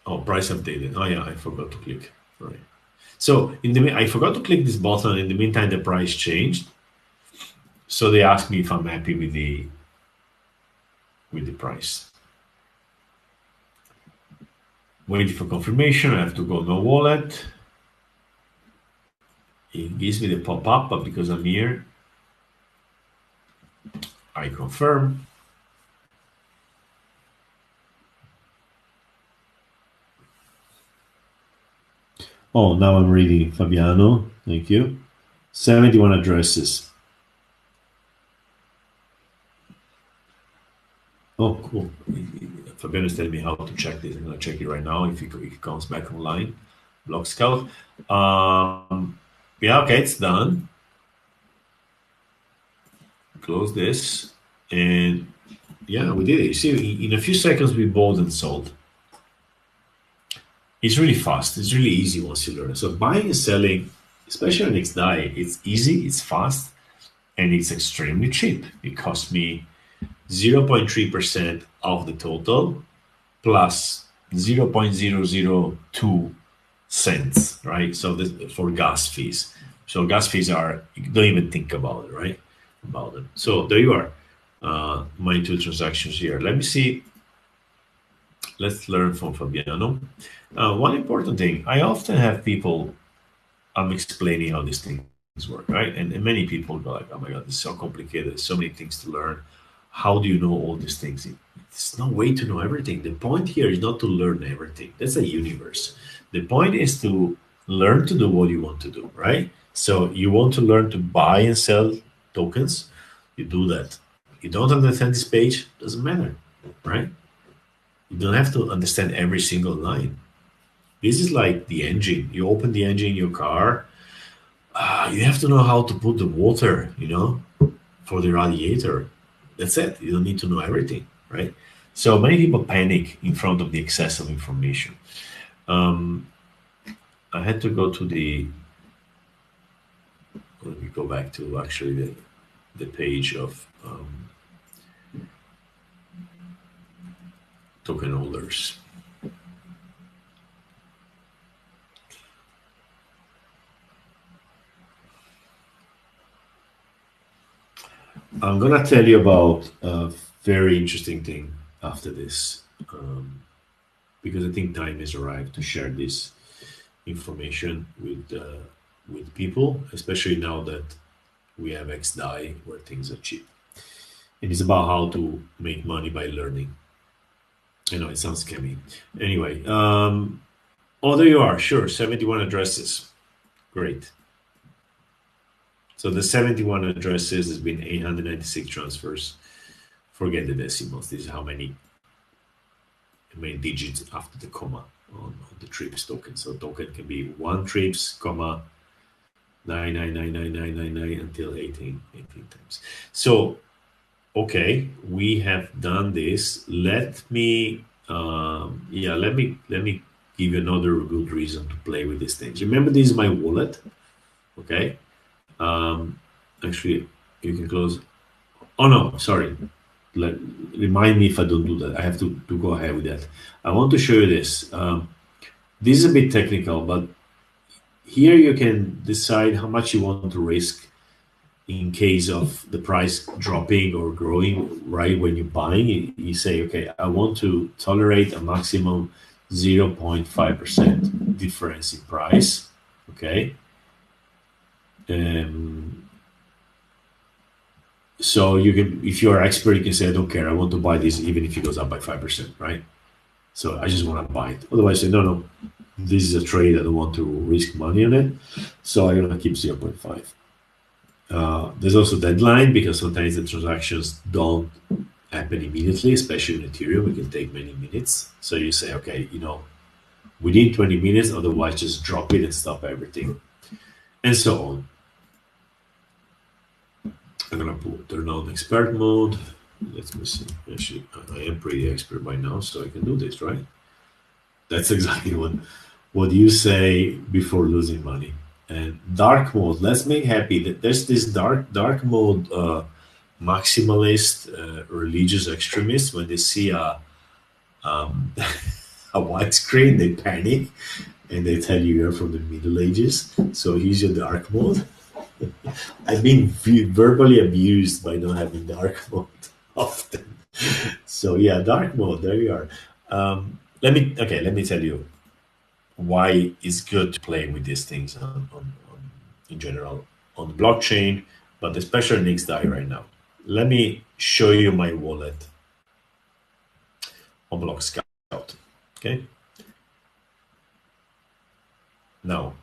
Oh, price updated. Oh yeah, I forgot to click. Right. So I forgot to click this button. In the meantime, the price changed. So they asked me if I'm happy with the price. Waiting for confirmation. I have to go no wallet. It gives me the pop-up, but because I'm here, I confirm. Oh, now I'm reading Fabiano. Thank you. 71 addresses. Oh, cool. Fabiano is telling me how to check this. I'm going to check it right now if it comes back online. Block Scout. Yeah, okay, it's done. Close this. And yeah, we did it. You see, in a few seconds, we bought and sold. It's really fast. It's really easy once you learn. So buying and selling, especially on XDAI, it's easy, it's fast, and it's extremely cheap. It cost me 0.3% of the total plus 0.002 cents, right? So this, for gas fees. So gas fees are, you don't even think about it, right? About them. So there you are. My two transactions here. Let me see. Let's learn from Fabiano. One important thing, I often have people, I'm explaining how these things work, right? And many people go like, oh my God, this is so complicated. There's so many things to learn. How do you know all these things? It's no way to know everything. The point here is not to learn everything. That's a universe. The point is to learn to do what you want to do, right? So you want to learn to buy and sell tokens, you do that. You don't understand this page, doesn't matter, right? You don't have to understand every single line. This is like the engine. You open the engine in your car. You have to know how to put the water, for the radiator. That's it. You don't need to know everything, right? So many people panic in front of the excess of information. Um, I had to go to the. Let me go back to actually the page of token holders. I'm gonna tell you about a very interesting thing after this, because I think time has arrived to share this information with people, especially now that we have XDAI where things are cheap. It is about how to make money by learning. I know it sounds scammy. Anyway, oh, there you are. Sure, 71 addresses. Great. So the 71 addresses has been 896 transfers. Forget the decimals. This is how many digits after the comma on the trips token. So token can be 1 trips, comma, 9999999 until 18 times. So, okay, we have done this. Let me give you another good reason to play with these things. Remember, this is my wallet. Okay. Actually, you can close. Oh no, sorry. Remind me if I don't do that. I have to go ahead with that. I want to show you this. This is a bit technical, but here you can decide how much you want to risk in case of the price dropping or growing. Right when you're buying, you say, okay, I want to tolerate a maximum 0.5% difference in price. Okay. So you can, if you're an expert, you can say, I don't care. I want to buy this even if it goes up by 5%, right? So I just want to buy it. Otherwise, say, no, this is a trade. I don't want to risk money on it. So I'm going to keep 0.5. There's also deadline because sometimes the transactions don't happen immediately, especially in Ethereum. It can take many minutes. So you say, okay, within 20 minutes, otherwise just drop it and stop everything. And so on. I'm gonna turn on expert mode. Let me see. Actually, I am pretty expert by now, so I can do this, right? That's exactly what you say before losing money. And dark mode. Let's make happy that there's this dark mode maximalist religious extremists. When they see a a white screen, they panic and they tell you you're from the Middle Ages. So here's your dark mode. I've been verbally abused by not having dark mode often. So yeah, dark mode. There you are. Let me tell you why it's good to play with these things in general on the blockchain, but especially in XDAI right now. Let me show you my wallet on Block Scout. Okay. Now,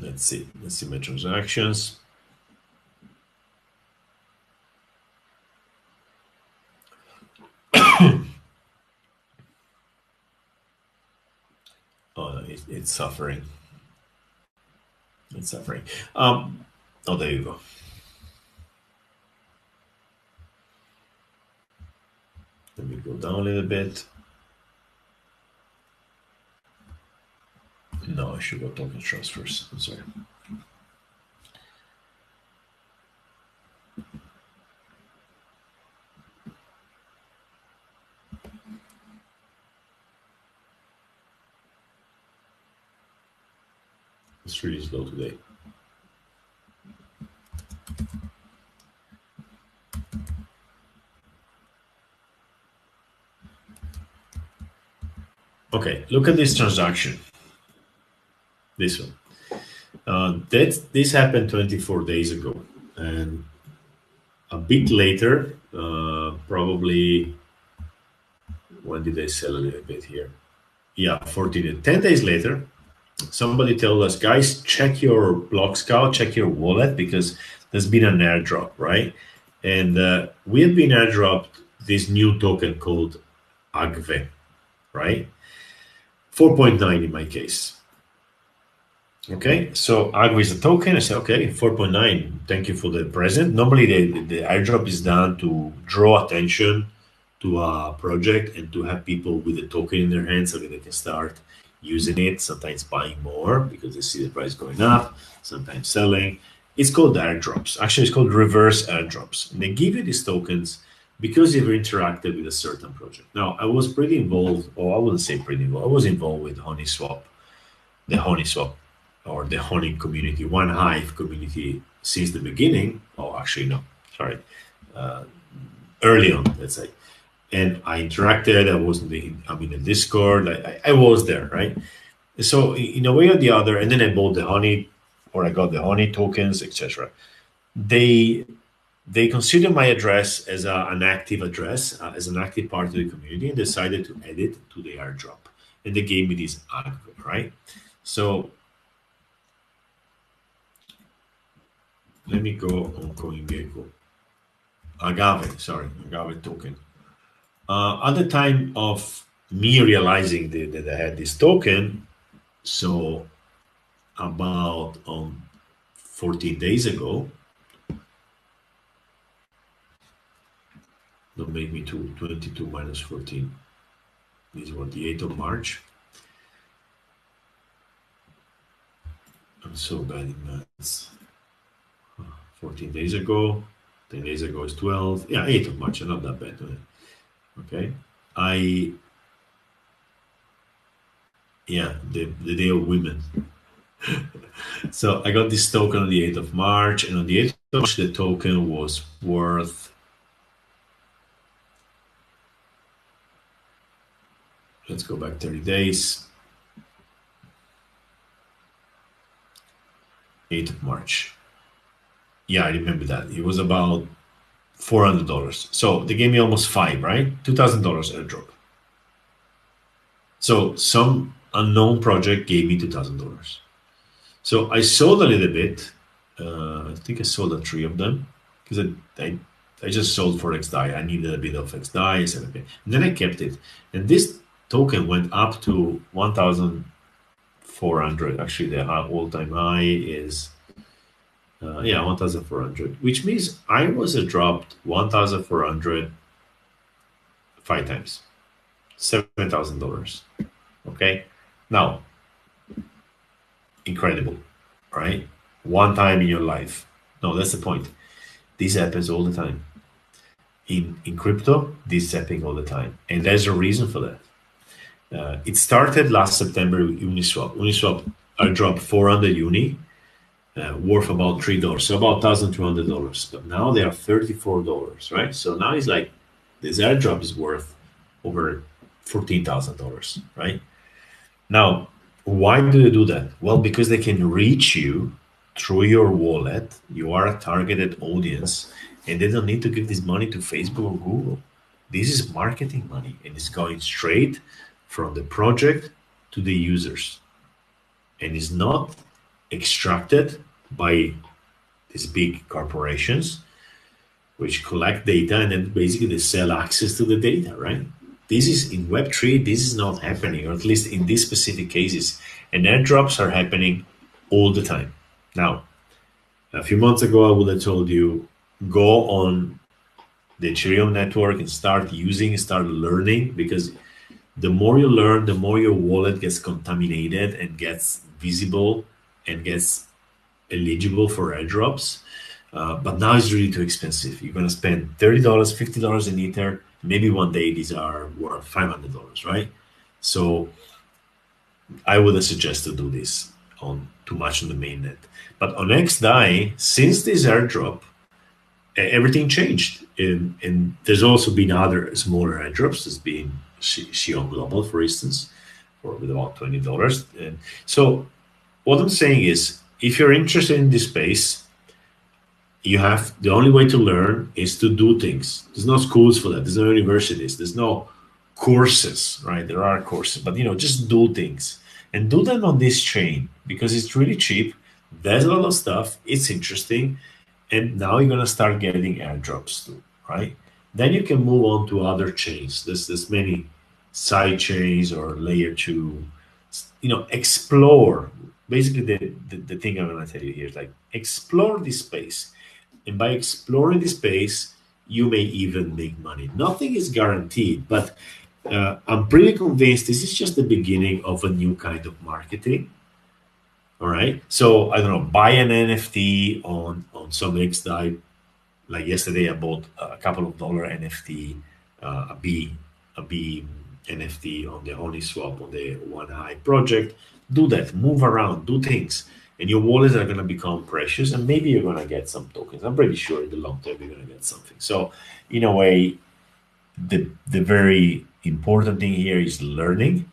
let's see my transactions. Oh, it's suffering. It's suffering. Oh, there you go. Let me go down a little bit. No, I should go token transfers. I'm sorry. It's really slow today. Okay, look at this transaction. This one. This happened 24 days ago, and a bit later, probably. When did I sell a little bit here? Yeah, 10 days later, somebody told us, guys, check your Block Scout, check your wallet, because there's been an airdrop, right? And we have been airdropped this new token called AGVE, right? 4.9 in my case. Okay, so Agri is a token. I said, okay, 4.9. Thank you for the present. Normally, the airdrop is done to draw attention to a project and to have people with a token in their hands so that they can start using it, sometimes buying more because they see the price going up, sometimes selling. It's called airdrops. Actually, it's called reverse airdrops. And they give you these tokens because you've interacted with a certain project. Now, I was pretty involved, or I wouldn't say pretty involved, I was involved with Honeyswap, the Honeyswap or the Honey community, One Hive community since the beginning. Oh, actually, no, sorry, early on, let's say. And I interacted. I was in the Discord. I was there, right? So in a way or the other, and then I bought the Honey, or I got the Honey tokens, etc. They they consider my address as an active address, as an active part of the community, and decided to add it to the airdrop. And they gave me this agave, right? So let me go on CoinGecko. Agave token. At the time of me realizing that I had this token, so about 14 days ago, don't make me 22 minus 14. This was the 8th of March. I'm so bad in maths. 14 days ago, 10 days ago is 12. Yeah, 8th of March, not that bad. Okay. The day of women. So I got this token on the 8th of March, and on the 8th of March, the token was worth, let's go back 30 days, 8th of March. Yeah, I remember that. It was about $400. So they gave me almost five, right? $2,000 airdrop. So some unknown project gave me $2,000. So I sold a little bit. I think I sold three of them because I just sold for XDAI. I needed a bit of XDAI. I said, okay. And then I kept it. And this token went up to 1,400. Actually, the all-time high is, 1,400, which means I was dropped 1,400 five times, $7,000. Okay. Now, incredible, right? One time in your life. No, that's the point. This happens all the time. In crypto, this is happening all the time. And there's a reason for that. It started last September with Uniswap. Uniswap dropped 400 uni, worth about $3, so about $1,200. But now they are $34, right? So now it's like this airdrop is worth over $14,000, right? Now, why do they do that? Well, because they can reach you through your wallet. You are a targeted audience, and they don't need to give this money to Facebook or Google. This is marketing money, and it's going straight from the project to the users, and is not extracted by these big corporations which collect data and then basically they sell access to the data, right? This is in Web3, this is not happening, or at least in these specific cases. And airdrops are happening all the time. Now, a few months ago, I would have told you, go on the Ethereum network and start using, start learning, because the more you learn, the more your wallet gets contaminated and gets visible and gets eligible for airdrops. But now it's really too expensive. You're going to spend $30, $50 in Ether. Maybe one day these are worth $500, right? So I would suggest to do this on too much on the mainnet. But on XDAI, since this airdrop, everything changed. And there's also been other smaller airdrops. There's been Xion Global, for instance, for with about $20. And so what I'm saying is, if you're interested in this space, you have the only way to learn is to do things. There's no schools for that. There's no universities. There's no courses, right? There are courses, but just do things and do them on this chain because it's really cheap. There's a lot of stuff. It's interesting, and now you're gonna start getting airdrops too, right? Then you can move on to other chains. There's many side chains or layer two. Explore. basically the thing I'm going to tell you here is like explore this space, and by exploring the space you may even make money. Nothing is guaranteed, but I'm pretty convinced this is just the beginning of a new kind of marketing. All right, so I don't know, buy an NFT on some XDAI. Like yesterday, I bought a couple of dollar NFT, a B NFT on the Honeyswap on the One High project. Do that, move around, do things, and your wallets are going to become precious, and maybe you're going to get some tokens. I'm pretty sure in the long term you're going to get something. So, in a way, the very important thing here is learning.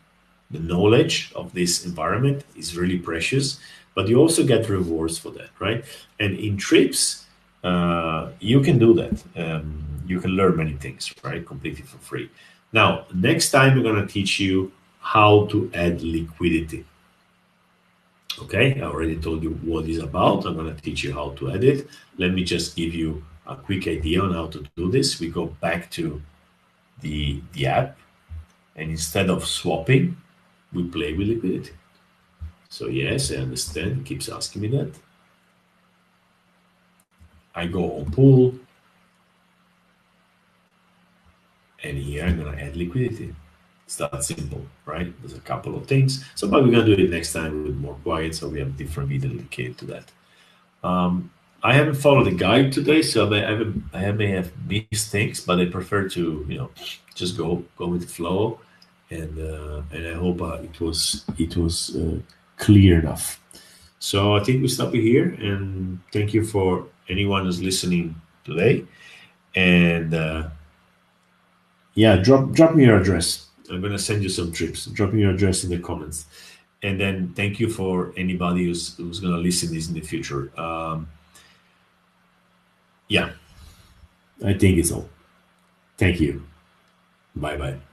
The knowledge of this environment is really precious, but you also get rewards for that, right? And in trips, you can do that. You can learn many things, right? Completely for free. Now, next time we're going to teach you how to add liquidity. Okay, I already told you what it's about. I'm going to teach you how to add it. Let me just give you a quick idea on how to do this. We go back to the app, and instead of swapping, we play with liquidity. So yes, I understand. It keeps asking me that. I go on pool, and here I'm gonna add liquidity. It's that simple, right? There's a couple of things. So, but we're gonna do it next time with more quiet, so we have different video dedicated to that. I haven't followed the guide today, so I may have missed things, but I prefer to just go with the flow, and I hope it was clear enough. So I think we stop it here, and thank you for anyone who's listening today. And yeah, drop me your address. I'm gonna send you some trips. Drop me your address in the comments, and then thank you for anybody who's gonna listen this in the future. Yeah, I think it's all. Thank you. Bye bye.